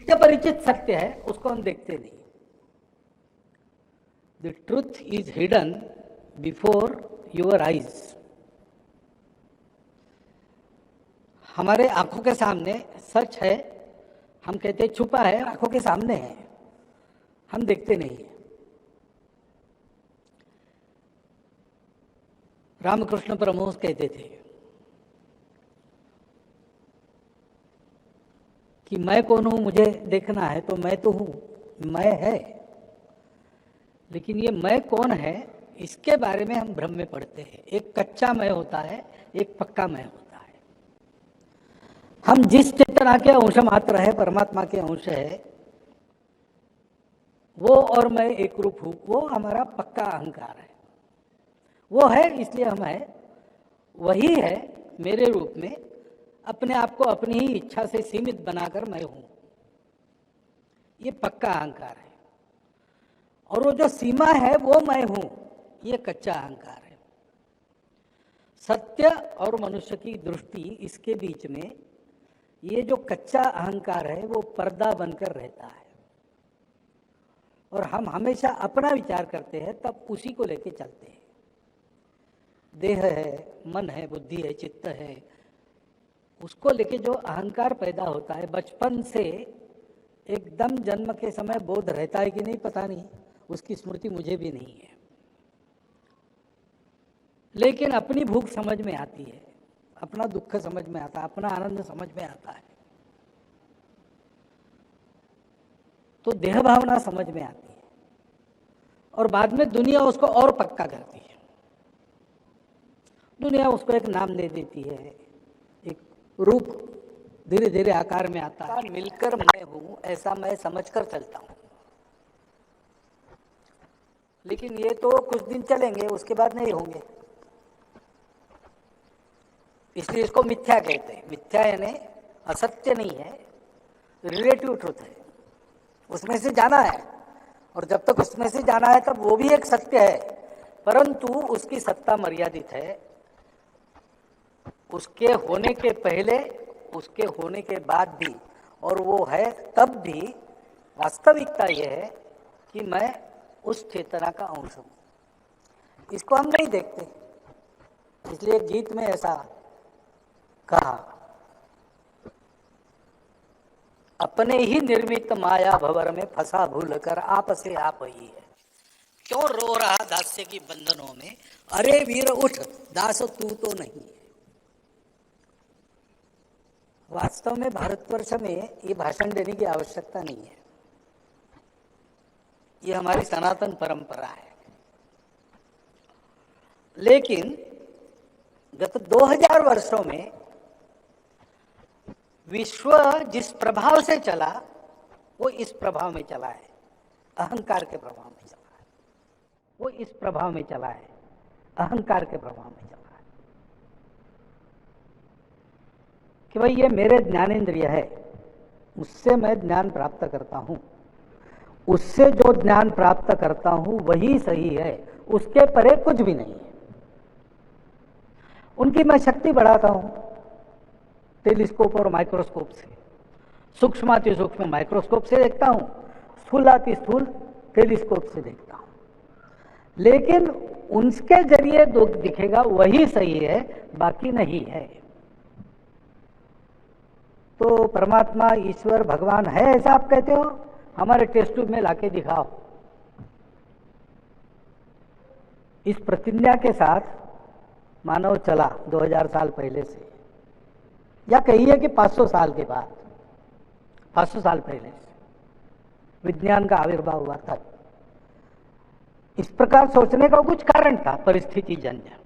नित्य परिचित सत्य है उसको हम देखते नहीं। The truth is hidden before your eyes. हमारे आंखों के सामने सच है, हम कहते हैं छुपा है, आंखों के सामने है, हम देखते नहीं है। रामकृष्ण परमहंस कहते थे कि मैं कौन हूं मुझे देखना है, तो मैं तो हूं, मैं है, लेकिन ये मैं कौन है इसके बारे में हम भ्रम में पड़ते हैं। एक कच्चा मैं होता है, एक पक्का मैं होता है। हम जिस चेतना के अंश मात्र है, परमात्मा के अंश है, वो और मैं एक रूप हूं, वो हमारा पक्का अहंकार है। वो है इसलिए हम है, वही है मेरे रूप में, अपने आप को अपनी ही इच्छा से सीमित बनाकर मैं हूं, ये पक्का अहंकार है। और वो जो सीमा है वो मैं हूं, ये कच्चा अहंकार है। सत्य और मनुष्य की दृष्टि, इसके बीच में ये जो कच्चा अहंकार है वो पर्दा बनकर रहता है, और हम हमेशा अपना विचार करते हैं, तब उसी को लेके चलते हैं। देह है, मन है, बुद्धि है, चित्त है, उसको लेके जो अहंकार पैदा होता है, बचपन से एकदम जन्म के समय बोध रहता है कि नहीं पता नहीं, उसकी स्मृति मुझे भी नहीं है, लेकिन अपनी भूख समझ में आती है, अपना दुख समझ में आता है, अपना आनंद समझ में आता है, तो देह भावना समझ में आती है, और बाद में दुनिया उसको और पक्का करती है। दुनिया उसको एक नाम दे देती है, एक रूप धीरे धीरे आकार में आता है। मिलकर मैं हूं ऐसा मैं समझकर चलता हूं, लेकिन ये तो कुछ दिन चलेंगे, उसके बाद नहीं होंगे, इसलिए इसको मिथ्या कहते हैं। मिथ्या यानी असत्य नहीं है, रिलेटिव ट्रुथ है, उसमें से जाना है, और जब तक उसमें से जाना है तब वो भी एक सत्य है, परंतु उसकी सत्ता मर्यादित है। उसके होने के पहले, उसके होने के बाद भी, और वो है तब भी, वास्तविकता यह है कि मैं उस चेतना का अंश हूं। इसको हम नहीं देखते, इसलिए गीत में ऐसा कहा, अपने ही निर्मित माया भंवर में फंसा भूल कर आप से आप ही है, क्यों रो रहा दास्य की बंधनों में, अरे वीर उठ दास तू तो नहीं है। वास्तव में भारतवर्ष में ये भाषण देने की आवश्यकता नहीं है, ये हमारी सनातन परंपरा है, लेकिन गत 2000 वर्षों में विश्व जिस प्रभाव से चला वो इस प्रभाव में चला है, अहंकार के प्रभाव में चला है, वो इस प्रभाव में चला है, अहंकार के प्रभाव में चला है, कि भाई ये मेरे ज्ञानेंद्रिय है, उससे मैं ज्ञान प्राप्त करता हूं, उससे जो ज्ञान प्राप्त करता हूं वही सही है, उसके परे कुछ भी नहीं है। उनकी मैं शक्ति बढ़ाता हूं टेलीस्कोप और माइक्रोस्कोप से, सूक्ष्माति सूक्ष्म माइक्रोस्कोप से देखता हूं, स्थूलाति स्थूल टेलीस्कोप से देखता हूं, लेकिन उनके जरिए जो दिखेगा वही सही है, बाकी नहीं है। तो परमात्मा, ईश्वर, भगवान है ऐसा आप कहते हो, हमारे टेस्ट ट्यूब में लाके दिखाओ। इस प्रतिज्ञा के साथ मानव चला 2000 साल पहले से, या कहिए कि 500 साल के बाद, 500 साल पहले से विज्ञान का आविर्भाव हुआ था। इस प्रकार सोचने का कुछ कारण था, परिस्थिति जन्य,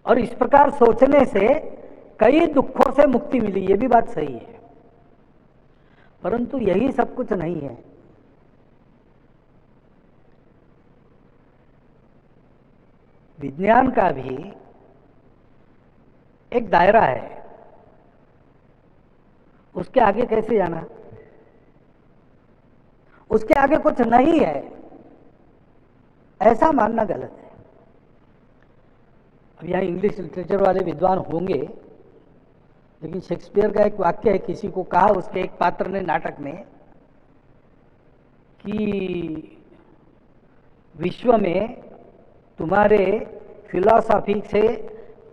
और इस प्रकार सोचने से कई दुखों से मुक्ति मिली, ये भी बात सही है, परंतु यही सब कुछ नहीं है। विज्ञान का भी एक दायरा है, उसके आगे कैसे जाना, उसके आगे कुछ नहीं है ऐसा मानना गलत है। अब यहाँ इंग्लिश लिटरेचर वाले विद्वान होंगे, लेकिन शेक्सपियर का एक वाक्य है, किसी को कहा उसके एक पात्र ने नाटक में कि विश्व में तुम्हारे फिलॉसफी से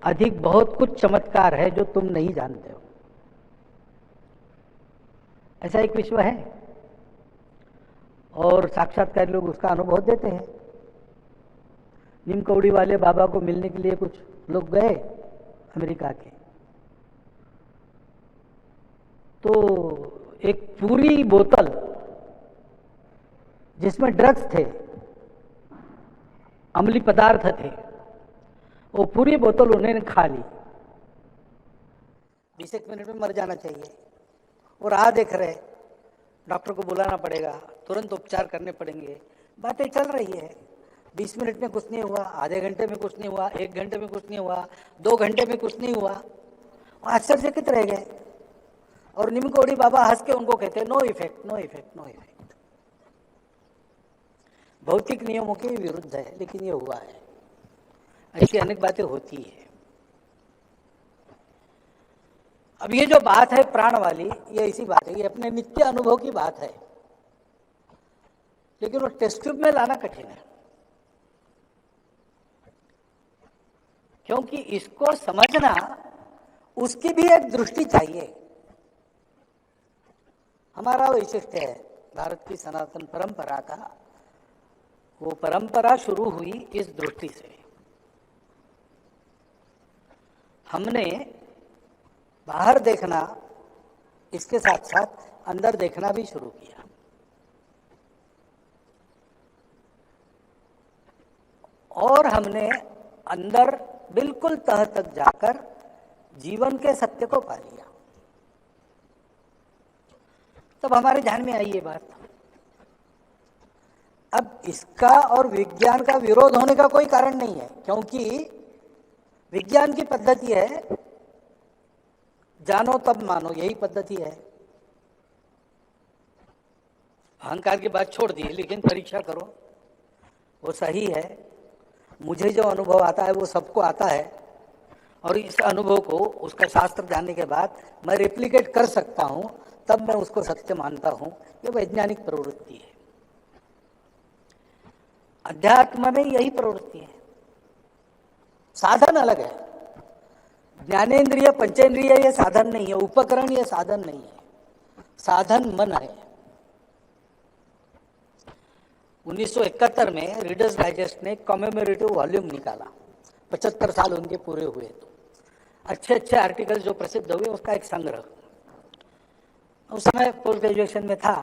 अधिक बहुत कुछ चमत्कार है जो तुम नहीं जानते हो। ऐसा एक विश्व है और साक्षात्कारी लोग उसका अनुभव देते हैं। नीम कौड़ी वाले बाबा को मिलने के लिए कुछ लोग गए अमेरिका के, तो एक पूरी बोतल जिसमें ड्रग्स थे, अम्लीय पदार्थ थे, वो पूरी बोतल उन्होंने खा ली। 20 मिनट में मर जाना चाहिए, वो राह देख रहे, डॉक्टर को बुलाना पड़ेगा, तुरंत उपचार करने पड़ेंगे, बातें चल रही है। 20 मिनट में कुछ नहीं हुआ, आधे घंटे में कुछ नहीं हुआ, 1 घंटे में कुछ नहीं हुआ, 2 घंटे में कुछ नहीं हुआ, आश्चर्यचकित रह गए। और नीम कौड़ी बाबा हंस के उनको कहते no effect, no effect, no effect. भौतिक नियमों के विरुद्ध है, लेकिन ये हुआ है। ऐसी अनेक बातें होती है। अब ये जो बात है प्राण वाली, ये ऐसी बात है, ये अपने नित्य अनुभव की बात है, लेकिन वो टेस्ट ट्यूब में लाना कठिन है, क्योंकि इसको समझना उसकी भी एक दृष्टि चाहिए। हमारा वैशिष्ट्य है भारत की सनातन परंपरा का, वो परंपरा शुरू हुई इस दृष्टि से। हमने बाहर देखना, इसके साथ साथ अंदर देखना भी शुरू किया। और हमने अंदर बिल्कुल तह तक जाकर जीवन के सत्य को पा लिया। तब हमारे ध्यान में आई ये बात, अब इसका और विज्ञान का विरोध होने का कोई कारण नहीं है, क्योंकि विज्ञान की पद्धति है जानो तब मानो, यही पद्धति है। अहंकार की बात छोड़ दी, लेकिन परीक्षा करो, वो सही है। मुझे जो अनुभव आता है वो सबको आता है, और इस अनुभव को उसका शास्त्र जानने के बाद मैं रेप्लिकेट कर सकता हूं, तब मैं उसको सत्य मानता हूं। ये वैज्ञानिक प्रवृत्ति है। अध्यात्म में यही प्रवृत्ति है। साधन अलग है, ज्ञानेन्द्रिय पंचेंद्रिय ये साधन नहीं है, उपकरण ये साधन नहीं है, साधन मन है। 1971 में रीडर्स डाइजेस्ट ने कॉमेमोरेटिव वॉल्यूम निकाला, 75 साल उनके पूरे हुए, तो अच्छे अच्छे आर्टिकल जो प्रसिद्ध हुए उसका एक संग्रह। उस समय पोस्ट ग्रेजुएशन में था,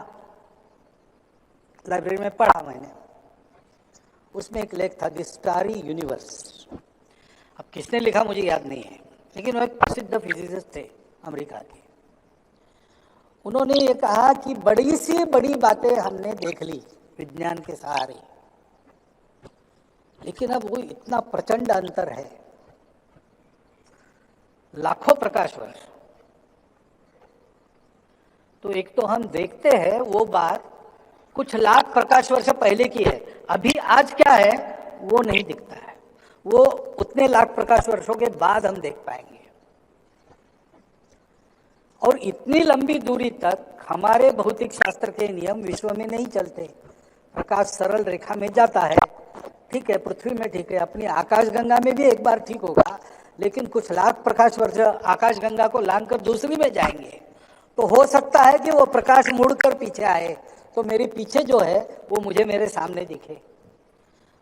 लाइब्रेरी में पढ़ा मैंने। उसमें एक लेख था द स्टारी यूनिवर्स। अब किसने लिखा मुझे याद नहीं है, लेकिन वो एक प्रसिद्ध फिजिसिस्ट थे अमेरिका के। उन्होंने ये कहा कि बड़ी सी बड़ी बातें हमने देख ली विज्ञान के सहारे, लेकिन अब वो इतना प्रचंड अंतर है, लाखों प्रकाश वर्ष। तो एक तो हम देखते हैं वो बात कुछ लाख प्रकाश वर्ष पहले की है, अभी आज क्या है वो नहीं दिखता है, वो उतने लाख प्रकाश वर्षों के बाद हम देख पाएंगे। और इतनी लंबी दूरी तक हमारे भौतिक शास्त्र के नियम विश्व में नहीं चलते। प्रकाश सरल रेखा में जाता है, ठीक है, पृथ्वी में ठीक है, अपनी आकाशगंगा में भी एक बार ठीक होगा, लेकिन कुछ लाख प्रकाश वर्ष आकाशगंगा को लांघकर दूसरी में जाएंगे, तो हो सकता है कि वो प्रकाश मुड़कर पीछे आए, तो मेरे पीछे जो है वो मुझे मेरे सामने दिखे।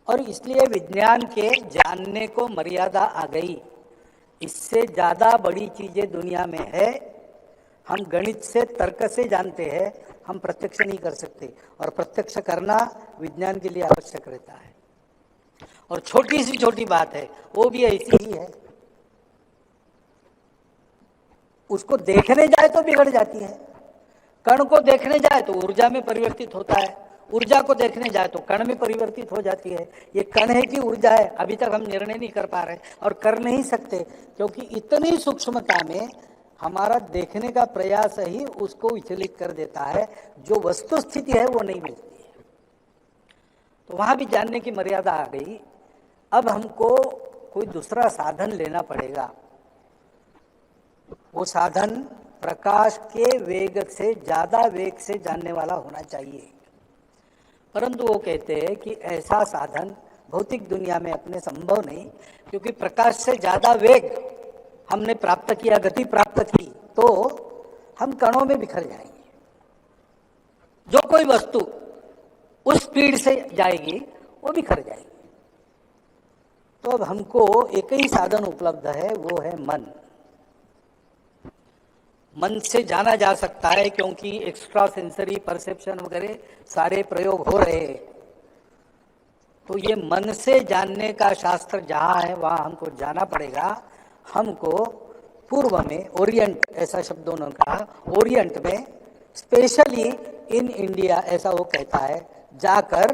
और इसलिए विज्ञान के जानने को मर्यादा आ गई। इससे ज़्यादा बड़ी चीज़ें दुनिया में है, हम गणित से तर्क से जानते हैं, हम प्रत्यक्ष नहीं कर सकते, और प्रत्यक्ष करना विज्ञान के लिए आवश्यक रहता है। और छोटी सी छोटी बात है वो भी ऐसी ही है, उसको देखने जाए तो बिगड़ जाती है, कण को देखने जाए तो ऊर्जा में परिवर्तित होता है, ऊर्जा को देखने जाए तो कण में परिवर्तित हो जाती है। ये कण है कि ऊर्जा है, अभी तक हम निर्णय नहीं कर पा रहे और कर नहीं सकते, क्योंकि इतनी सूक्ष्मता में हमारा देखने का प्रयास ही उसको विचलित कर देता है, जो वस्तु स्थिति है वो नहीं मिलती है। तो वहां भी जानने की मर्यादा आ गई। अब हमको कोई दूसरा साधन लेना पड़ेगा। वो साधन प्रकाश के वेग से ज़्यादा वेग से जानने वाला होना चाहिए। परंतु वो कहते हैं कि ऐसा साधन भौतिक दुनिया में अपने संभव नहीं, क्योंकि प्रकाश से ज़्यादा वेग हमने प्राप्त किया, गति प्राप्त की, तो हम कणों में बिखर जाएंगे। जो कोई वस्तु उस स्पीड से जाएगी वो बिखर जाएगी। तो अब हमको एक ही साधन उपलब्ध है, वो है मन। मन से जाना जा सकता है, क्योंकि एक्स्ट्रा सेंसरी परसेप्शन वगैरह सारे प्रयोग हो रहे हैं। तो ये मन से जानने का शास्त्र जहाँ है वहाँ हमको जाना पड़ेगा। हमको पूर्व में ओरिएंट, ऐसा शब्द उन्होंने कहा, ओरिएंट में स्पेशली इन इंडिया, ऐसा वो कहता है, जाकर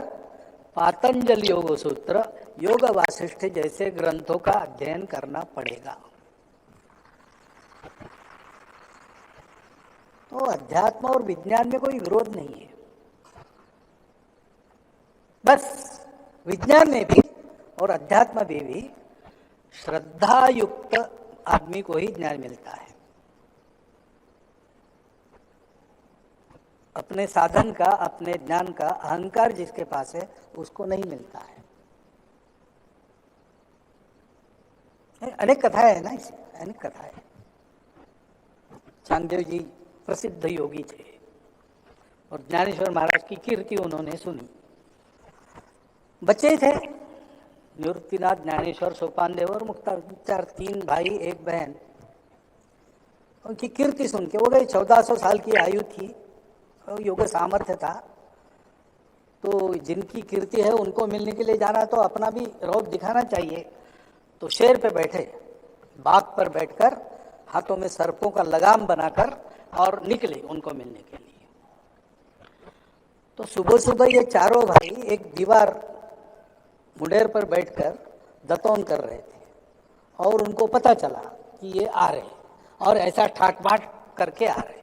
पातंजलि योग सूत्र, योग वासिष्ठ जैसे ग्रंथों का अध्ययन करना पड़ेगा। तो अध्यात्म और विज्ञान में कोई विरोध नहीं है, बस विज्ञान में भी और अध्यात्म में भी श्रद्धा युक्त आदमी को ही ज्ञान मिलता है। अपने साधन का, अपने ज्ञान का अहंकार जिसके पास है उसको नहीं मिलता है। अनेक कथाएं है ना, इसे अनेक कथाएं। चांगदेव जी प्रसिद्ध योगी थे और ज्ञानेश्वर महाराज की कीर्ति उन्होंने सुनी। बच्चे थे, निवृत्तिनाथ, ज्ञानेश्वर, सोपानदेव और मुक्ताचार्य, 3 भाई 1 बहन। उनकी कीर्ति सुन के वो गए, 1400 साल की आयु थी, योग सामर्थ्य था। तो जिनकी कीर्ति है उनको मिलने के लिए जाना, तो अपना भी रौब दिखाना चाहिए। तो शेर पे बैठे, बाघ पर बैठकर हाथों में सर्पों का लगाम बनाकर और निकले उनको मिलने के लिए। तो सुबह सुबह ये चारों भाई एक दीवार मुंडेर पर बैठकर दतौन कर रहे थे और उनको पता चला कि ये आ रहे और ऐसा ठाट बाट करके आ रहे।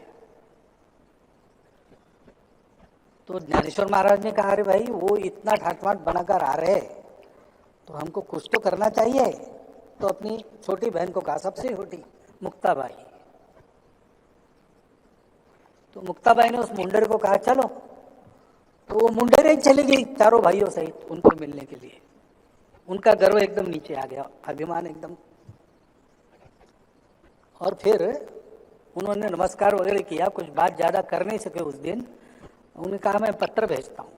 तो ज्ञानेश्वर महाराज ने कहा, अरे भाई वो इतना ठाट बाट बनाकर आ रहे तो हमको कुछ तो करना चाहिए। तो अपनी छोटी बहन को कहा, सबसे छोटी मुक्ताबाई। तो मुक्ताबाई ने उस मुंडेर को कहा चलो। तो वो मुंडेर ही चली गई चारों भाइयों सहित उनको मिलने के लिए। उनका गर्व एकदम नीचे आ गया, अभिमान एकदम। और फिर उन्होंने नमस्कार वगैरह किया, कुछ बात ज़्यादा कर नहीं सके उस दिन। उन्होंने कहा मैं पत्र भेजता हूँ।